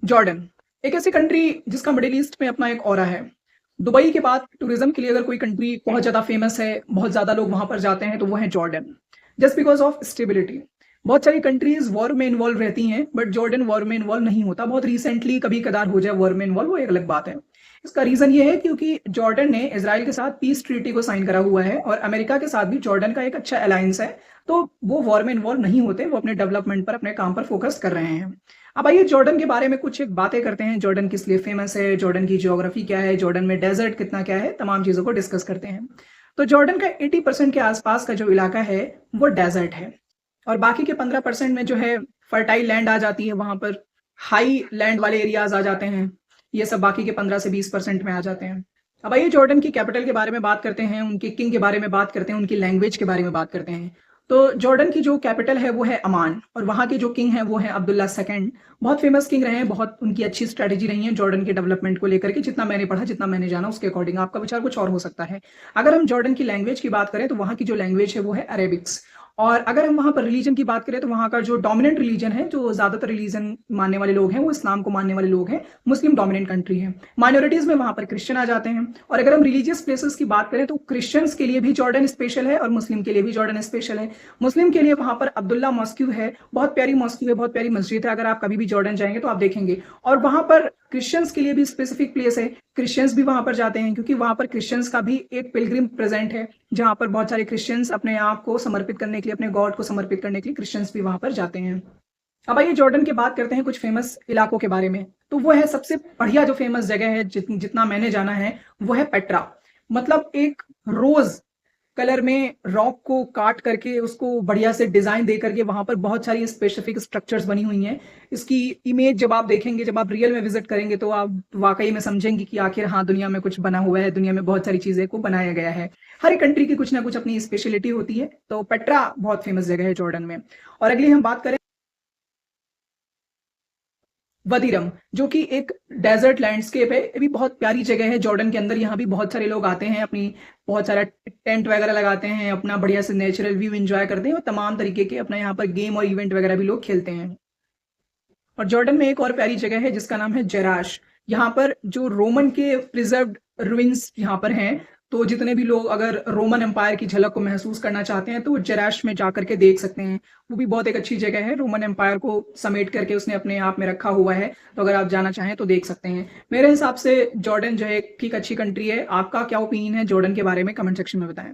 Jordan एक ऐसी country जिसका मिडिल ईस्ट में अपना एक ऑरा है। दुबई के बाद टूरिज्म के लिए अगर कोई कंट्री बहुत ज़्यादा फेमस है, बहुत ज़्यादा लोग वहाँ पर जाते हैं तो वो है Jordan. Just because of stability. बहुत सारी कंट्रीज वॉर में इन्वॉल्व रहती हैं बट जॉर्डन वॉर में इन्वॉल्व नहीं होता। बहुत रिसेंटली कभी कदार हो जाए वॉर में इन्वॉल्व, वो एक अलग बात है। इसका रीजन ये है क्योंकि जॉर्डन ने इसराइल के साथ पीस ट्रीटी को साइन करा हुआ है और अमेरिका के साथ भी जॉर्डन का एक अच्छा अलायंस है। तो वो वॉर में इन्वॉल्व नहीं होते, वो अपने डेवलपमेंट पर, अपने काम पर फोकस कर रहे हैं। अब आइए जॉर्डन के बारे में कुछ एक बातें करते हैं। जॉर्डन किस लिए फेमस है, जॉर्डन की जियोग्राफी क्या है, जॉर्डन में डेजर्ट कितना क्या है, तमाम चीज़ों को डिस्कस करते हैं। तो जॉर्डन का 80% के आसपास का जो इलाका है वो डेजर्ट है और बाकी के 15% में जो है फर्टाइल लैंड आ जाती है। वहां पर हाई लैंड वाले एरियाज आ जाते हैं। ये सब बाकी के 15 से 20% में आ जाते हैं। अब आइए जॉर्डन की कैपिटल के बारे में बात करते हैं, उनके किंग के बारे में बात करते हैं, उनकी लैंग्वेज के बारे में बात करते हैं। तो जॉर्डन की जो कैपिटल है वो है अमान और वहाँ के जो किंग हैं वो है अब्दुल्ला सेकंड। बहुत फेमस किंग रहे हैं, बहुत उनकी अच्छी स्ट्रेटेजी रही है जॉर्डन के डेवलपमेंट को लेकर के। जितना मैंने पढ़ा, जितना मैंने जाना, उसके अकॉर्डिंग आपका विचार कुछ और हो सकता है। अगर हम जॉर्डन की लैंग्वेज की बात करें तो वहाँ की जो लैंग्वेज है वो है अरेबिक्स। और अगर हम वहाँ पर रिलीजन की बात करें तो वहाँ का जो डोमिनेंट रिलीजन है, जो ज्यादातर रिलीजन मानने वाले लोग हैं, वो इस्लाम को मानने वाले लोग हैं। मुस्लिम डोमिनेंट कंट्री है। माइनॉरिटीज में वहाँ पर क्रिश्चियन आ जाते हैं। और अगर हम रिलीजियस प्लेसेस की बात करें तो क्रिश्चियंस के लिए भी जॉर्डन स्पेशल है और मुस्लिम के लिए भी जॉर्डन स्पेशल है। मुस्लिम के लिए वहाँ पर अब्दुल्ला मॉस्क्यू है, बहुत प्यारी मॉस्क्यू है, बहुत प्यारी मस्जिद है। अगर आप कभी भी जॉर्डन जाएंगे तो आप देखेंगे। और वहाँ पर क्रिश्चियंस के लिए भी स्पेसिफिक प्लेस है। क्रिश्चियंस भी वहां पर जाते हैं क्योंकि वहां पर क्रिश्चियंस का भी एक पिलग्रिम प्रेजेंट है, जहां पर बहुत सारे क्रिश्चियंस अपने आप को समर्पित करने के लिए, अपने गॉड को समर्पित करने के लिए क्रिश्चियंस भी वहां पर जाते हैं। अब आइए जॉर्डन की बात करते हैं कुछ फेमस इलाकों के बारे में। तो वो है सबसे बढ़िया जो फेमस जगह है, जितना मैंने जाना है, वो है पेट्रा। मतलब एक रोज कलर में रॉक को काट करके उसको बढ़िया से डिजाइन दे करके वहां पर बहुत सारी स्पेसिफिक स्ट्रक्चर्स बनी हुई हैं। इसकी इमेज जब आप देखेंगे, जब आप रियल में विजिट करेंगे तो आप वाकई में समझेंगे कि आखिर हाँ, दुनिया में कुछ बना हुआ है, दुनिया में बहुत सारी चीजें को बनाया गया है। हर एक कंट्री की कुछ ना कुछ अपनी स्पेशलिटी होती है। तो पेट्रा बहुत फेमस जगह है जॉर्डन में। और अगली हम बात करें वदीरम, जो कि एक डेजर्ट लैंडस्केप है। ये भी बहुत प्यारी जगह है जॉर्डन के अंदर। यहाँ भी बहुत सारे लोग आते हैं, अपनी बहुत सारा टेंट वगैरह लगाते हैं, अपना बढ़िया से नेचुरल व्यू एंजॉय करते हैं और तमाम तरीके के अपना यहाँ पर गेम और इवेंट वगैरह भी लोग खेलते हैं। और जॉर्डन में एक और प्यारी जगह है जिसका नाम है जराश। यहाँ पर जो रोमन के प्रिजर्व्ड रुइंस यहाँ पर हैं। तो जितने भी लोग अगर रोमन एम्पायर की झलक को महसूस करना चाहते हैं तो वो जराश में जा करके देख सकते हैं। वो भी बहुत एक अच्छी जगह है, रोमन एम्पायर को समेट करके उसने अपने आप में रखा हुआ है। तो अगर आप जाना चाहें तो देख सकते हैं। मेरे हिसाब से जॉर्डन जो है ठीक अच्छी कंट्री है। आपका क्या ओपिनियन है जॉर्डन के बारे में, कमेंट सेक्शन में बताएं।